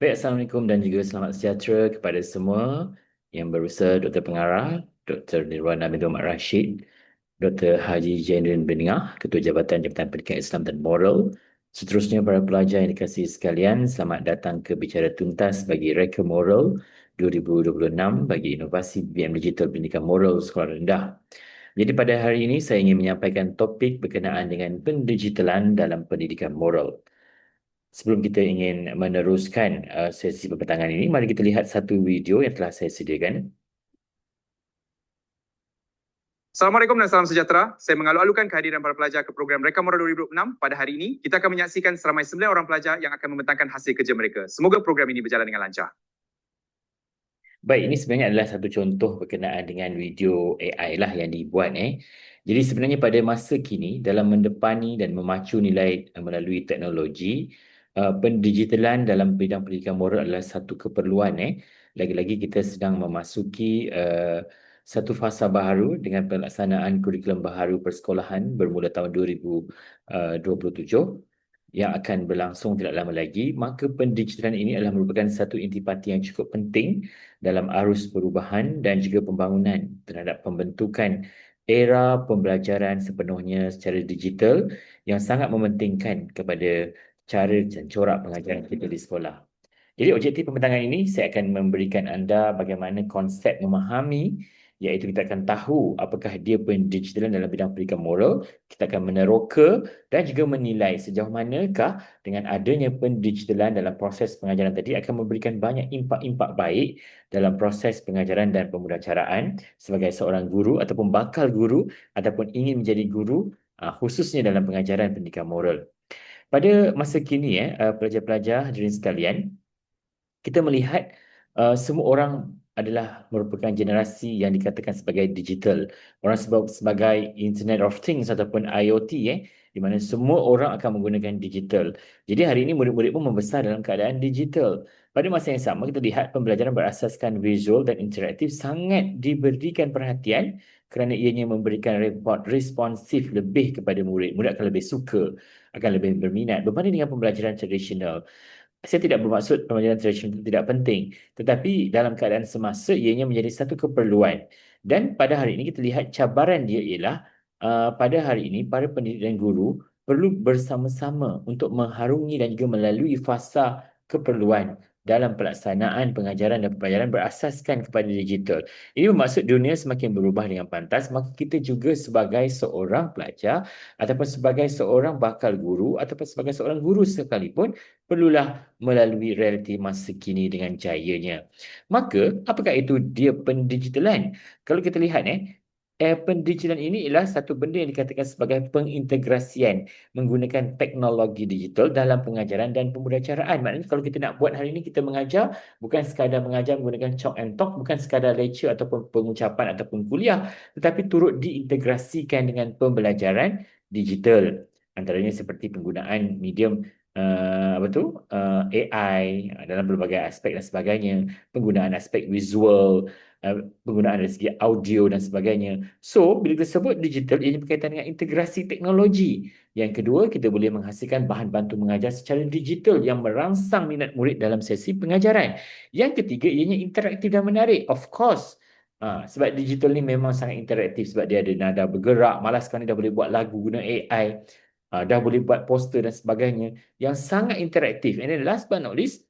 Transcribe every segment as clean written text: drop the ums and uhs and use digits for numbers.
Baik, Assalamualaikum dan juga selamat sejahtera kepada semua yang berusaha Dr. Pengarah, Dr. Nirwana bin Muhammad Rashid, Dr. Haji Jainuddin bin Ngah, Ketua Jabatan Pendidikan Islam dan Moral. Seterusnya, para pelajar yang dikasihi sekalian, selamat datang ke Bicara Tuntas bagi Reka Moral 2026 bagi Inovasi BM Digital Pendidikan Moral Sekolah Rendah. Jadi pada hari ini saya ingin menyampaikan topik berkenaan dengan pendigitalan dalam pendidikan moral. Sebelum kita ingin meneruskan sesi perbincangan ini, mari kita lihat satu video yang telah saya sediakan. Assalamualaikum dan salam sejahtera. Saya mengalu-alukan kehadiran para pelajar ke program Reka Moral 2026. Pada hari ini, kita akan menyaksikan seramai 9 orang pelajar yang akan membentangkan hasil kerja mereka. Semoga program ini berjalan dengan lancar. Baik, ini sebenarnya adalah satu contoh berkenaan dengan video AI lah yang dibuat. Jadi sebenarnya pada masa kini, dalam mendepani dan memacu nilai melalui teknologi, pendigitalan dalam bidang pendidikan moral adalah satu keperluan. Lagi-lagi kita sedang memasuki satu fasa baru dengan pelaksanaan kurikulum baharu persekolahan bermula tahun 2027 yang akan berlangsung tidak lama lagi. Maka pendigitalan ini adalah merupakan satu intipati yang cukup penting dalam arus perubahan dan juga pembangunan terhadap pembentukan era pembelajaran sepenuhnya secara digital yang sangat mementingkan kepada cara dan corak pengajaran kita di sekolah. Jadi objektif pembentangan ini saya akan memberikan anda bagaimana konsep memahami, iaitu kita akan tahu apakah dia pendigitalan dalam bidang pendidikan moral, kita akan meneroka dan juga menilai sejauh manakah dengan adanya pendigitalan dalam proses pengajaran tadi akan memberikan banyak impak-impak baik dalam proses pengajaran dan pembelajaran sebagai seorang guru ataupun bakal guru ataupun ingin menjadi guru, khususnya dalam pengajaran pendidikan moral. Pada masa kini, pelajar-pelajar hadirin sekalian, kita melihat semua orang adalah merupakan generasi yang dikatakan sebagai digital. Orang sebut sebagai Internet of Things ataupun IoT, di mana semua orang akan menggunakan digital. Jadi hari ini murid-murid pun membesar dalam keadaan digital. Pada masa yang sama, kita lihat pembelajaran berasaskan visual dan interaktif sangat diberikan perhatian kerana ianya memberikan responsif lebih kepada murid. Murid akan lebih suka, akan lebih berminat berbanding dengan pembelajaran tradisional. Saya tidak bermaksud pembelajaran tradisional itu tidak penting, tetapi dalam keadaan semasa ianya menjadi satu keperluan. Dan pada hari ini kita lihat cabaran dia ialah pada hari ini para pendidik dan guru perlu bersama-sama untuk mengharungi dan juga melalui fasa keperluan dalam pelaksanaan pengajaran dan pembelajaran berasaskan kepada digital. Ini bermaksud dunia semakin berubah dengan pantas, maka kita juga sebagai seorang pelajar ataupun sebagai seorang bakal guru ataupun sebagai seorang guru sekalipun perlulah melalui realiti masa kini dengan jayanya. Maka, apakah itu dia pendigitalan? Kalau kita lihat, pendigitalan ini ialah satu benda yang dikatakan sebagai pengintegrasian menggunakan teknologi digital dalam pengajaran dan pembelajaran. Maknanya kalau kita nak buat hari ini, kita mengajar, bukan sekadar mengajar menggunakan chalk and talk, bukan sekadar lecture ataupun pengucapan ataupun kuliah, tetapi turut diintegrasikan dengan pembelajaran digital. Antaranya seperti penggunaan medium AI dalam berbagai aspek dan sebagainya, penggunaan aspek visual, penggunaan dari segi audio dan sebagainya. So, bila kita sebut digital, ia berkaitan dengan integrasi teknologi. Yang kedua, kita boleh menghasilkan bahan bantu mengajar secara digital yang merangsang minat murid dalam sesi pengajaran. Yang ketiga, ianya interaktif dan menarik. Of course, sebab digital ni memang sangat interaktif sebab dia ada nada bergerak. Malah sekarang ni dah boleh buat lagu guna AI. Dah boleh buat poster dan sebagainya yang sangat interaktif. And then last but not least,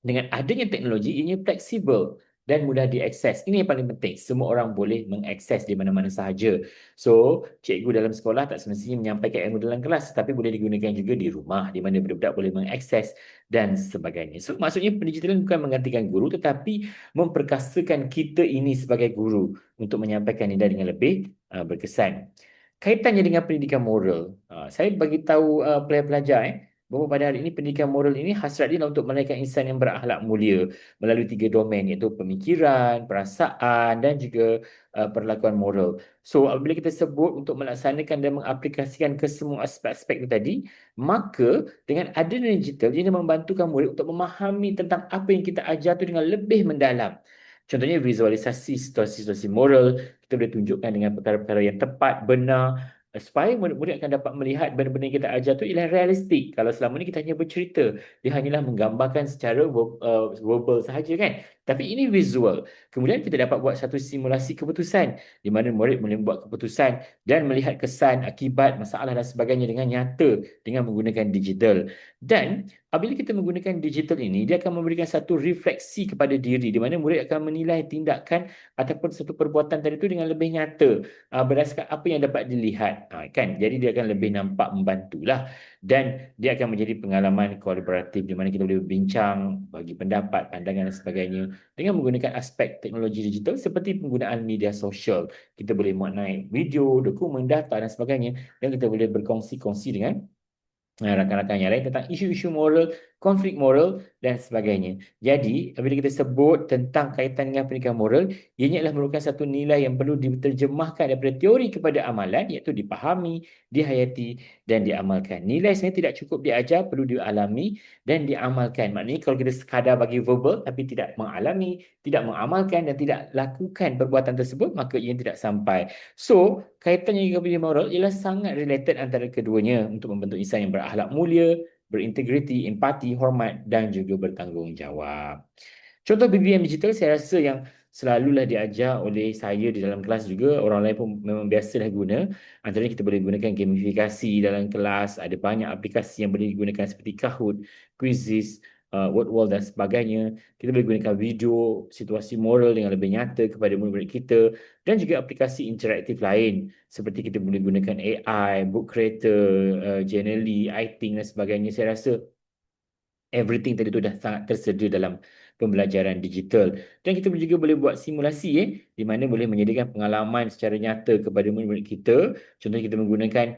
dengan adanya teknologi, ianya fleksibel dan mudah diakses. Ini yang paling penting. Semua orang boleh mengakses di mana-mana sahaja. So, cikgu dalam sekolah tak semestinya menyampaikan ilmu dalam kelas, tapi boleh digunakan juga di rumah, di mana budak-budak boleh mengakses dan sebagainya. So, maksudnya pendigitalan bukan menggantikan guru, tetapi memperkasakan kita ini sebagai guru untuk menyampaikan nilai dengan lebih berkesan. Kaitannya dengan pendidikan moral, saya bagi tahu pelajar-pelajar bahawa pada hari ini pendidikan moral ini hasrat dia untuk melahirkan insan yang berakhlak mulia melalui 3 domain, iaitu pemikiran, perasaan dan juga perlakuan moral. So apabila kita sebut untuk melaksanakan dan mengaplikasikan ke semua aspek-aspek itu tadi, maka dengan adanya digital ia membantukan murid untuk memahami tentang apa yang kita ajar itu dengan lebih mendalam. Contohnya visualisasi situasi-situasi moral, kita boleh tunjukkan dengan perkara-perkara yang tepat, benar, supaya murid-murid akan dapat melihat benda-benda yang kita ajar tu ialah realistik. Kalau selama ni kita hanya bercerita, dia hanyalah menggambarkan secara verbal sahaja kan. Tapi ini visual. Kemudian kita dapat buat satu simulasi keputusan di mana murid boleh buat keputusan dan melihat kesan, akibat, masalah dan sebagainya dengan nyata dengan menggunakan digital. Dan apabila kita menggunakan digital ini, dia akan memberikan satu refleksi kepada diri di mana murid akan menilai tindakan ataupun satu perbuatan tadi itu dengan lebih nyata berdasarkan apa yang dapat dilihat kan, jadi dia akan lebih nampak membantulah, dan dia akan menjadi pengalaman kolaboratif di mana kita boleh berbincang, bagi pendapat, pandangan dan sebagainya dengan menggunakan aspek teknologi digital seperti penggunaan media sosial. Kita boleh muat naik video, dokumen, data dan sebagainya, dan kita boleh berkongsi-kongsi dengan rakan-rakan yang lain tentang isu-isu moral, konflik moral dan sebagainya. Jadi, apabila kita sebut tentang kaitan dengan pendidikan moral, ianya adalah merupakan satu nilai yang perlu diterjemahkan daripada teori kepada amalan, iaitu dipahami, dihayati dan diamalkan. Nilai sebenarnya tidak cukup diajar, perlu dialami dan diamalkan. Maknanya kalau kita sekadar bagi verbal tapi tidak mengalami, tidak mengamalkan dan tidak lakukan perbuatan tersebut, maka ia tidak sampai. So, kaitannya dengan pendidikan moral ialah sangat related antara keduanya untuk membentuk insan yang berakhlak mulia, berintegriti, empati, hormat dan juga bertanggungjawab. Contoh BBM digital saya rasa yang selalulah diajar oleh saya di dalam kelas juga, orang lain pun memang biasalah guna. Antaranya kita boleh gunakan gamifikasi dalam kelas, ada banyak aplikasi yang boleh digunakan seperti Kahoot, Quizzes, word wall dan sebagainya. Kita boleh gunakan video situasi moral dengan lebih nyata kepada murid-murid kita dan juga aplikasi interaktif lain seperti kita boleh gunakan AI, book creator, Genially, iThink dan sebagainya. Saya rasa everything tadi tu dah sangat tersedia dalam pembelajaran digital. Dan kita juga boleh buat simulasi di mana boleh menyediakan pengalaman secara nyata kepada murid-murid kita. Contohnya kita menggunakan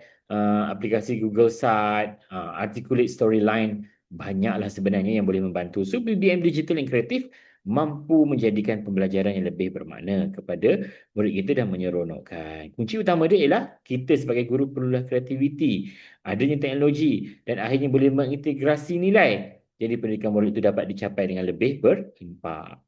aplikasi Google Site, Articulate Storyline, banyaklah sebenarnya yang boleh membantu. So BBM digital yang kreatif mampu menjadikan pembelajaran yang lebih bermakna kepada murid kita dan menyeronokkan. Kunci utama dia ialah kita sebagai guru perlulah kreativiti, adanya teknologi dan akhirnya boleh mengintegrasi nilai. Jadi pendidikan moral itu dapat dicapai dengan lebih berimpak.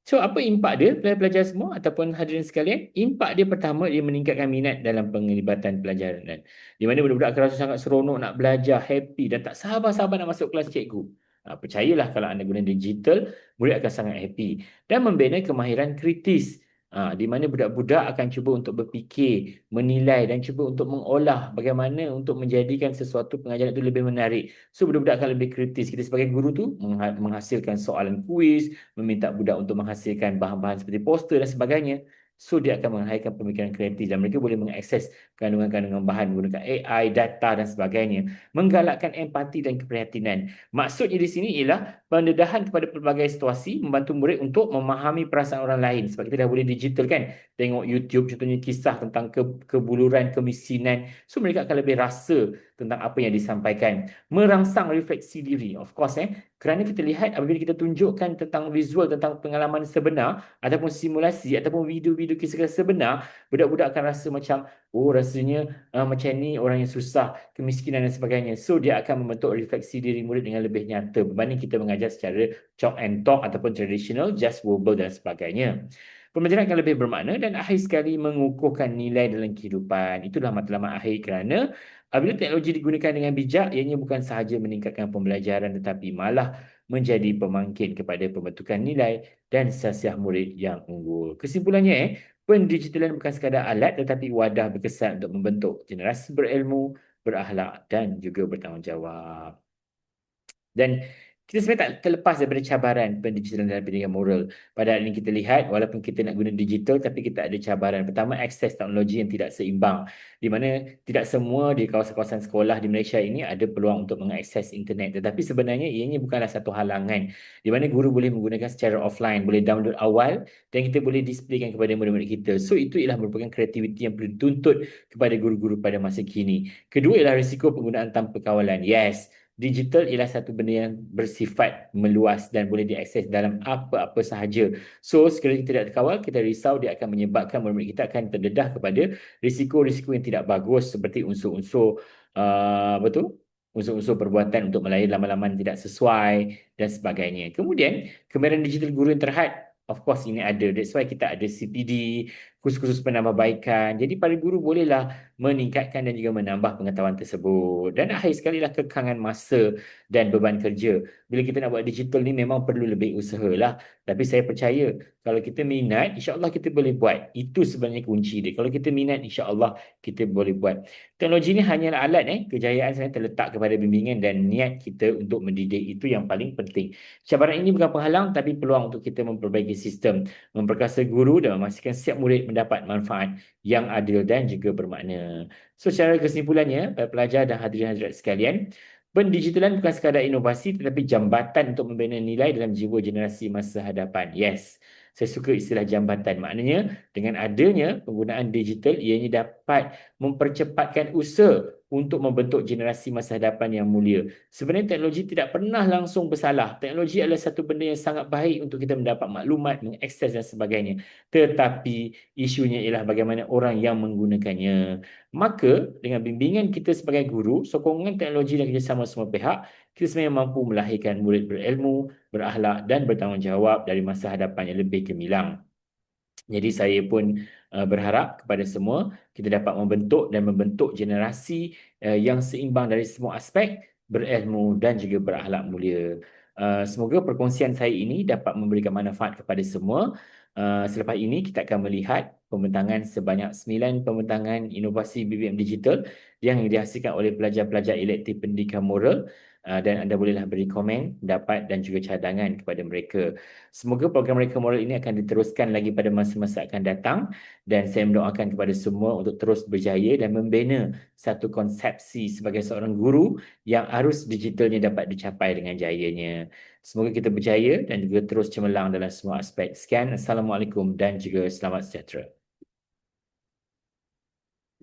So, apa impak dia, pelajar-pelajar semua ataupun hadirin sekalian? Impak dia pertama, dia meningkatkan minat dalam penglibatan pelajaran. Di mana budak-budak akan rasa sangat seronok nak belajar, happy dan tak sabar-sabar nak masuk kelas cikgu. Percayalah kalau anda guna digital, murid akan sangat happy. Dan membina kemahiran kritis. Di mana budak-budak akan cuba untuk berfikir, menilai dan cuba untuk mengolah bagaimana untuk menjadikan sesuatu pengajaran itu lebih menarik. So, budak-budak akan lebih kritis. Kita sebagai guru tu menghasilkan soalan kuis, meminta budak untuk menghasilkan bahan-bahan seperti poster dan sebagainya. So, dia akan menghasilkan pemikiran kreatif dan mereka boleh mengakses kandungan-kandungan bahan menggunakan AI, data dan sebagainya. Menggalakkan empati dan keprihatinan. Maksudnya di sini ialah pendedahan kepada pelbagai situasi, membantu murid untuk memahami perasaan orang lain. Sebab kita dah boleh digital kan. Tengok YouTube contohnya kisah tentang kebuluran, kemiskinan. So, mereka akan lebih rasa tentang apa yang disampaikan. Merangsang refleksi diri. Of course, kerana kita lihat apabila kita tunjukkan tentang visual, tentang pengalaman sebenar ataupun simulasi ataupun video-video kisah-kisah sebenar, budak-budak akan rasa macam, oh rasanya macam ni orang yang susah, kemiskinan dan sebagainya. So dia akan membentuk refleksi diri murid dengan lebih nyata berbanding kita mengajar secara chalk and talk ataupun traditional, just verbal dan sebagainya. Pembelajaran akan lebih bermakna dan akhir sekali mengukuhkan nilai dalam kehidupan. Itulah matlamat akhir kerana apabila teknologi digunakan dengan bijak, ianya bukan sahaja meningkatkan pembelajaran tetapi malah menjadi pemangkin kepada pembentukan nilai dan siasat murid yang unggul. Kesimpulannya, pendigitalan bukan sekadar alat tetapi wadah berkesan untuk membentuk generasi berilmu, berakhlak dan juga bertanggungjawab. Dan kita sebenarnya tak terlepas daripada cabaran pendigitalan dalam pendidikan moral. Pada hari ini kita lihat, walaupun kita nak guna digital, tapi kita ada cabaran. Pertama, akses teknologi yang tidak seimbang. Di mana tidak semua di kawasan-kawasan sekolah di Malaysia ini ada peluang untuk mengakses internet. Tetapi sebenarnya ianya bukanlah satu halangan. Di mana guru boleh menggunakan secara offline, boleh download awal dan kita boleh displaykan kepada murid-murid kita. So, itu ialah merupakan kreativiti yang perlu dituntut kepada guru-guru pada masa kini. Kedua ialah risiko penggunaan tanpa kawalan. Yes, digital ialah satu benda yang bersifat meluas dan boleh diakses dalam apa-apa sahaja. So, sekiranya kita tidak terkawal, kita risau dia akan menyebabkan murid-murid kita akan terdedah kepada risiko-risiko yang tidak bagus seperti unsur-unsur betul? Unsur-unsur perbuatan untuk melayani laman-laman tidak sesuai dan sebagainya. Kemudian, kemahiran digital guru yang terhad, of course ini ada. That's why kita ada CPD, kursus-kursus penambahbaikan. Jadi para guru bolehlah meningkatkan dan juga menambah pengetahuan tersebut. Dan akhir sekali lah kekangan masa dan beban kerja. Bila kita nak buat digital ni memang perlu lebih usaha lah. Tapi saya percaya kalau kita minat, insya-Allah kita boleh buat. Itu sebenarnya kunci dia. Kalau kita minat, insya-Allah kita boleh buat. Teknologi ni hanyalah alat kejayaan sebenarnya terletak kepada bimbingan dan niat kita untuk mendidik. Itu yang paling penting. Cabaran ini bukan penghalang tapi peluang untuk kita memperbaiki sistem, memperkasa guru dan memastikan setiap murid mendapat manfaat yang adil dan juga bermakna. So, secara kesimpulannya, para pelajar dan hadirin hadirat sekalian, pendigitalan bukan sekadar inovasi tetapi jambatan untuk membina nilai dalam jiwa generasi masa hadapan. Yes, saya suka istilah jambatan. Maknanya, dengan adanya penggunaan digital, ianya dapat mempercepatkan usaha untuk membentuk generasi masa hadapan yang mulia. Sebenarnya teknologi tidak pernah langsung bersalah. Teknologi adalah satu benda yang sangat baik untuk kita mendapat maklumat, mengakses dan sebagainya. Tetapi isunya ialah bagaimana orang yang menggunakannya. Maka dengan bimbingan kita sebagai guru, sokongan teknologi dan kerjasama semua pihak, kita sebenarnya mampu melahirkan murid berilmu, berakhlak dan bertanggungjawab dari masa hadapan yang lebih gemilang. Jadi saya pun berharap kepada semua kita dapat membentuk generasi yang seimbang dari semua aspek, berilmu dan juga berakhlak mulia. Semoga perkongsian saya ini dapat memberikan manfaat kepada semua. Selepas ini kita akan melihat pembentangan sebanyak 9 pembentangan inovasi BBM digital yang dihasilkan oleh pelajar-pelajar elektif pendidikan moral. Dan anda bolehlah beri komen, pendapat dan juga cadangan kepada mereka. Semoga program Reka Moral ini akan diteruskan lagi pada masa-masa akan datang dan saya mendoakan kepada semua untuk terus berjaya dan membina satu konsepsi sebagai seorang guru yang arus digitalnya dapat dicapai dengan jayanya. Semoga kita berjaya dan juga terus cemerlang dalam semua aspek. Sekian, Assalamualaikum dan juga selamat sejahtera.